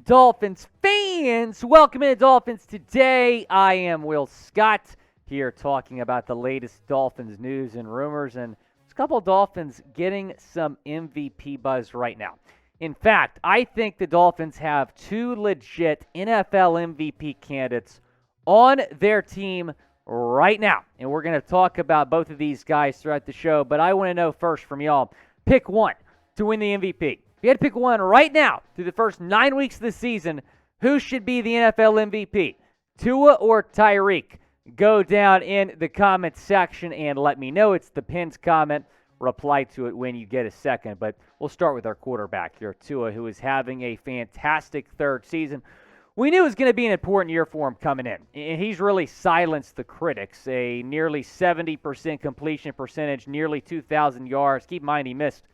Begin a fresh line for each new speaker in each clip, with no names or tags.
Dolphins fans, welcome into Dolphins Today. I am Will Scott here talking about the latest Dolphins news and rumors, and there's a couple of Dolphins getting some MVP buzz right now. In fact, I think the Dolphins have two legit NFL MVP candidates on their team right now, and we're going to talk about both of these guys throughout the show, but I want to know first from y'all, pick one to win the MVP. If you had to pick one right now through the first 9 weeks of the season, who should be the NFL MVP? Tua or Tyreek? Go down in the comments section and let me know. It's the pinned comment. Reply to it when you get a second. But we'll start with our quarterback here, Tua, who is having a fantastic third season. We knew it was going to be an important year for him coming in. And he's really silenced the critics. A nearly 70% completion percentage, nearly 2,000 yards. Keep in mind he missed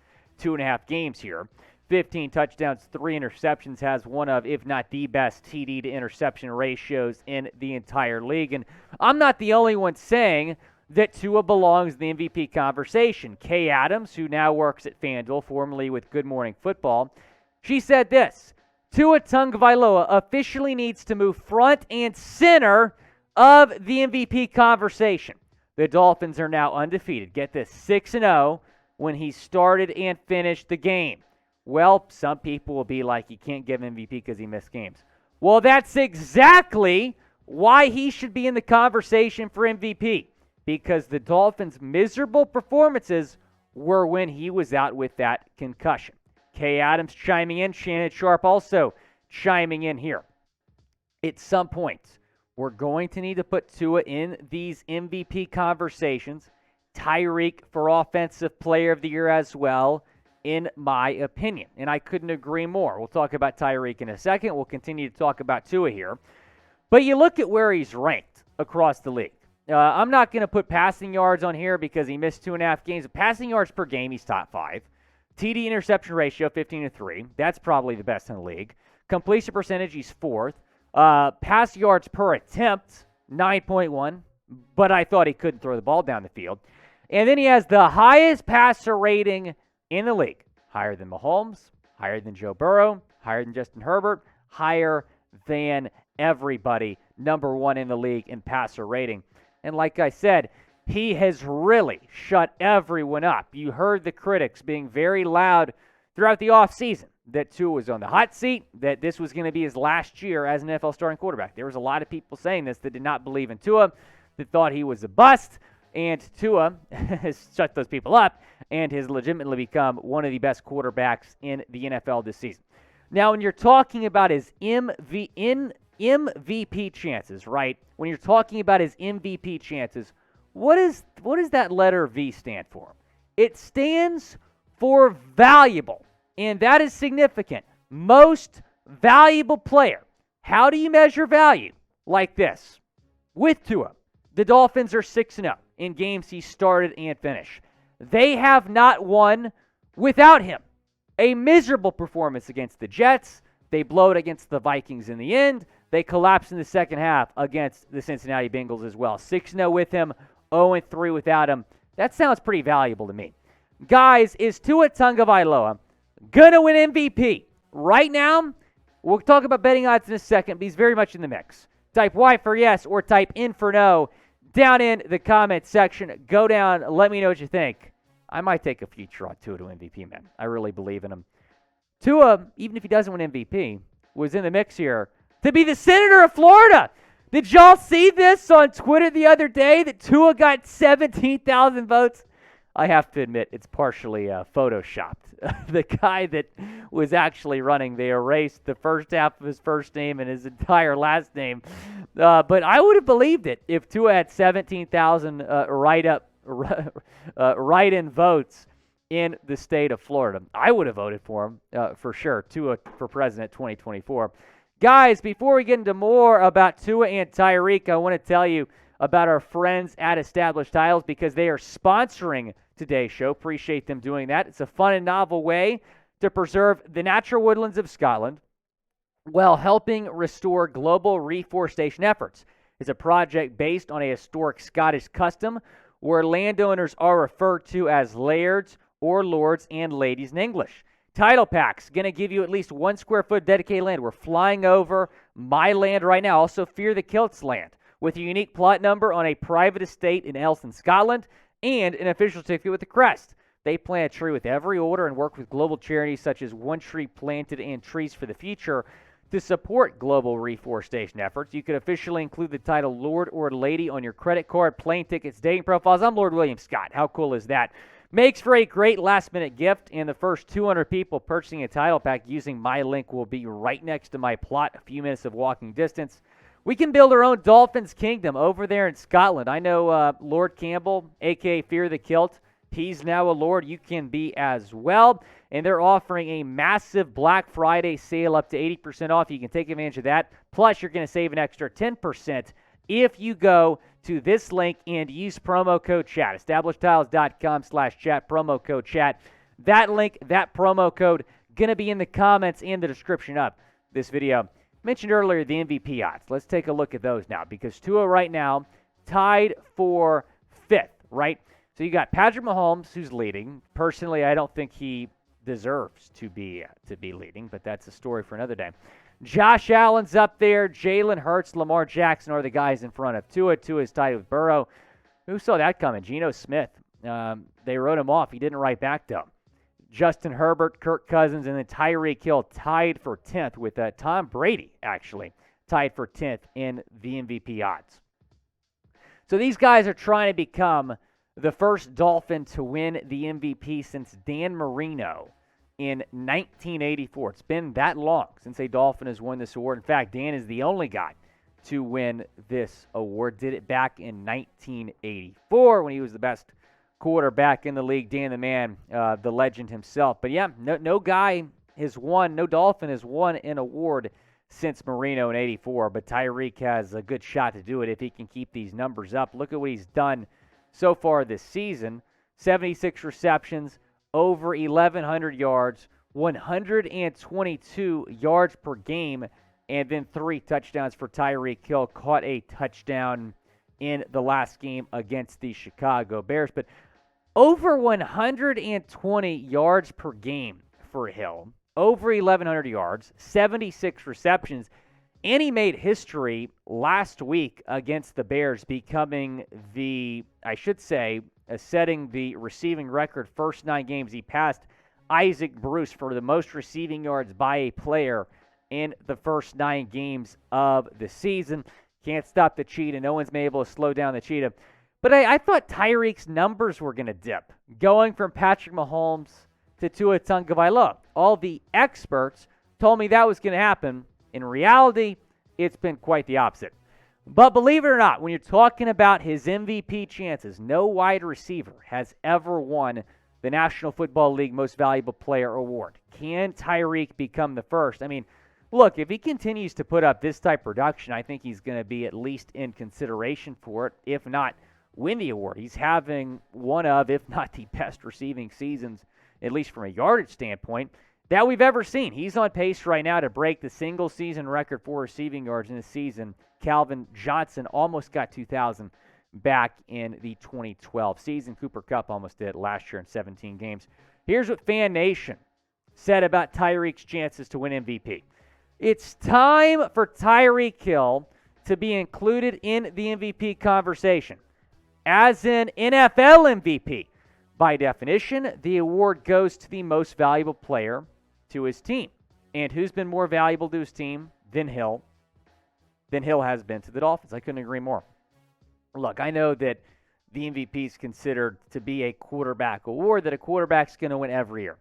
2.5 games here. 15 touchdowns, 3 interceptions, has one of, if not the best, TD to interception ratios in the entire league. And I'm not the only one saying that Tua belongs in the MVP conversation. Kay Adams, who now works at FanDuel, formerly with Good Morning Football, she said this: Tua Tagovailoa officially needs to move front and center of the MVP conversation. The Dolphins are now undefeated. Get this, 6-0 when he started and finished the game. Well, some people will be like, you can't give MVP because he missed games. Well, that's exactly why he should be in the conversation for MVP, because the Dolphins' miserable performances were when he was out with that concussion. Kay Adams chiming in, Shannon Sharp also chiming in here. At some point, we're going to need to put Tua in these MVP conversations. Tyreek for Offensive Player of the Year as well, in my opinion. And I couldn't agree more. We'll talk about Tyreek in a second. We'll continue to talk about Tua here. But you look at where he's ranked across the league. I'm not going to put passing yards on here because he missed 2.5 games. Passing yards per game, he's top 5. TD interception ratio, 15-3. That's probably the best in the league. Completion percentage, he's 4th. Pass yards per attempt, 9.1. But I thought he couldn't throw the ball down the field. And then he has the highest passer rating in the league. Higher than Mahomes, higher than Joe Burrow, higher than Justin Herbert, higher than everybody. Number 1 in the league in passer rating. And like I said, he has really shut everyone up. You heard the critics being very loud throughout the offseason that Tua was on the hot seat, that this was going to be his last year as an NFL starting quarterback. There was a lot of people saying this that did not believe in Tua, that thought he was a bust. And Tua has shut those people up and has legitimately become one of the best quarterbacks in the NFL this season. Now, when you're talking about his MVP chances, right? When you're talking about his MVP chances, what does that letter V stand for? It stands for valuable, and that is significant. Most valuable player. How do you measure value? Like this. With Tua, the Dolphins are 6-0 in games he started and finished. They have not won without him. A miserable performance against the Jets. They blow it against the Vikings in the end. They collapse in the second half against the Cincinnati Bengals as well. 6-0 with him, 0-3 without him. That sounds pretty valuable to me. Guys, is Tua Tagovailoa going to win MVP? Right now, we'll talk about betting odds in a second, but he's very much in the mix. Type Y for yes or type in for no down in the comment section. Go down. Let me know what you think. I might take a future on Tua to MVP, man. I really believe in him. Tua, even if he doesn't win MVP, was in the mix here to be the Senator of Florida. Did y'all see this on Twitter the other day that Tua got 17,000 votes? I have to admit, it's partially photoshopped. The guy that was actually running, they erased the first half of his first name and his entire last name. But I would have believed it if Tua had 17,000 write-in votes in the state of Florida. I would have voted for him for sure. Tua for president 2024. Guys, before we get into more about Tua and Tyreek, I want to tell you about our friends at Established Tiles because they are sponsoring today's show. Appreciate them doing that. It's a fun and novel way to preserve the natural woodlands of Scotland while helping restore global reforestation efforts. It's a project based on a historic Scottish custom where landowners are referred to as lairds or lords and ladies in English. Title packs, going to give you at least 1 square foot dedicated land. We're flying over my land right now, also Fear the Kilt's land, with a unique plot number on a private estate in Elston, Scotland, and an official certificate with the crest. They plant a tree with every order and work with global charities such as One Tree Planted and Trees for the Future to support global reforestation efforts. You could officially include the title Lord or Lady on your credit card, plane tickets, dating profiles. I'm Lord William Scott. How cool is that? Makes for a great last-minute gift, and the first 200 people purchasing a title pack using my link will be right next to my plot, a few minutes of walking distance. We can build our own Dolphins kingdom over there in Scotland. I know Lord Campbell, a.k.a. Fear the Kilt. He's now a Lord. You can be as well. And they're offering a massive Black Friday sale up to 80% off. You can take advantage of that. Plus, you're going to save an extra 10% if you go to this link and use promo code CHAT. Established.com/chat, promo code CHAT. That link, that promo code, going to be in the comments and the description of this video. Mentioned earlier the MVP odds. Let's take a look at those now, because Tua right now tied for 5th, right? So you got Patrick Mahomes, who's leading. Personally, I don't think he deserves to be leading, but that's a story for another day. Josh Allen's up there. Jalen Hurts, Lamar Jackson are the guys in front of Tua. Tua is tied with Burrow. Who saw that coming? Geno Smith. They wrote him off. He didn't write back, though. Justin Herbert, Kirk Cousins, and then Tyreek Hill tied for 10th with Tom Brady, actually, tied for 10th in the MVP odds. So these guys are trying to become the first Dolphin to win the MVP since Dan Marino in 1984. It's been that long since a Dolphin has won this award. In fact, Dan is the only guy to win this award. Did it back in 1984 when he was the best quarterback in the league. Dan the Man, the legend himself. But yeah, no guy has won, no Dolphin has won an award since Marino in 84. But Tyreek has a good shot to do it if he can keep these numbers up. Look at what he's done so far this season. 76 receptions, over 1,100 yards, 122 yards per game, and then 3 touchdowns for Tyreek Hill. Caught a touchdown in the last game against the Chicago Bears. But over 120 yards per game for Hill, over 1,100 yards, 76 receptions, and he made history last week against the Bears, becoming setting the receiving record first 9 games. He passed Isaac Bruce for the most receiving yards by a player in the first 9 games of the season. Can't stop the Cheetah. No one's been able to slow down the Cheetah. But I thought Tyreek's numbers were going to dip, going from Patrick Mahomes to Tua Tagovailoa. All the experts told me that was going to happen. In reality, it's been quite the opposite. But believe it or not, when you're talking about his MVP chances, no wide receiver has ever won the National Football League Most Valuable Player award. Can Tyreek become the first? I mean, look, if he continues to put up this type of production, I think he's going to be at least in consideration for it, if not win the award. He's having one of, if not the best receiving seasons, at least from a yardage standpoint, that we've ever seen. He's on pace right now to break the single-season record for receiving yards in the season. Calvin Johnson almost got 2,000 back in the 2012 season. Cooper Kupp almost did it last year in 17 games. Here's what Fan Nation said about Tyreek's chances to win MVP. It's time for Tyreek Hill to be included in the MVP conversation, as in NFL MVP. By definition, the award goes to the most valuable player to his team. And who's been more valuable to his team than Hill has been to the Dolphins? I couldn't agree more. Look, I know that the MVP is considered to be a quarterback award, that a quarterback's going to win every year.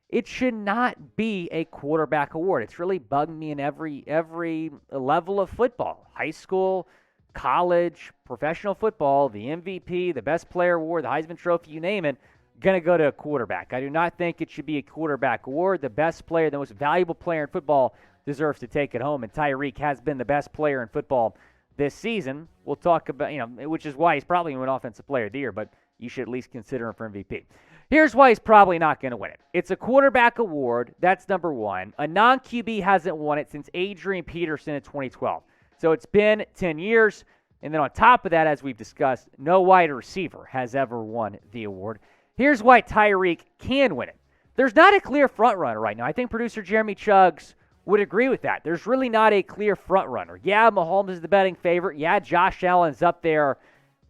It should not be a quarterback award. It's really bugged me in every level of football. High school, college, professional football, the MVP, the best player award, the Heisman Trophy, you name it, going to go to a quarterback. I do not think it should be a quarterback award. The best player, the most valuable player in football deserves to take it home, and Tyreek has been the best player in football this season. We'll talk about, which is why he's probably going to win Offensive Player of the Year, but you should at least consider him for MVP. Here's why he's probably not going to win it. It's a quarterback award. That's number one. A non-QB hasn't won it since Adrian Peterson in 2012. So it's been 10 years. And then on top of that, as we've discussed, no wide receiver has ever won the award. Here's why Tyreek can win it. there's not a clear front runner right now. I think producer Jeremy Chuggs would agree with that. There's really not a clear front runner. Yeah, Mahomes is the betting favorite. Yeah, Josh Allen's up there.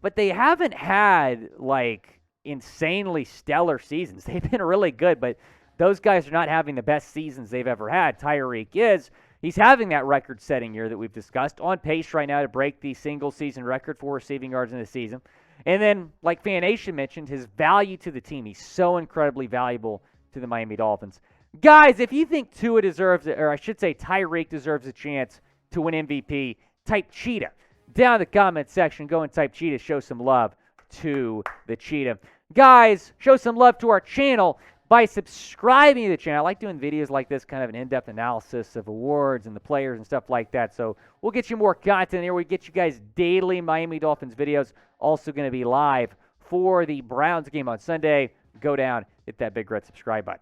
But they haven't had, like, insanely stellar seasons. They've been really good, but those guys are not having the best seasons they've ever had. Tyreek is. He's having that record-setting year that we've discussed, on pace right now to break the single-season record for receiving yards in the season. And then, like FanNation mentioned, his value to the team. He's so incredibly valuable to the Miami Dolphins. Guys, if you think Tua deserves it, or I should say Tyreek deserves a chance to win MVP, type Cheetah down in the comment section. Go and type Cheetah. Show some love to the Cheetah. Guys, show some love to our channel by subscribing to the channel. I like doing videos like this, kind of an in-depth analysis of awards and the players and stuff like that. So we'll get you more content here. We get you guys daily Miami Dolphins videos. Also going to be live for the Browns game on Sunday. Go down, hit that big red subscribe button.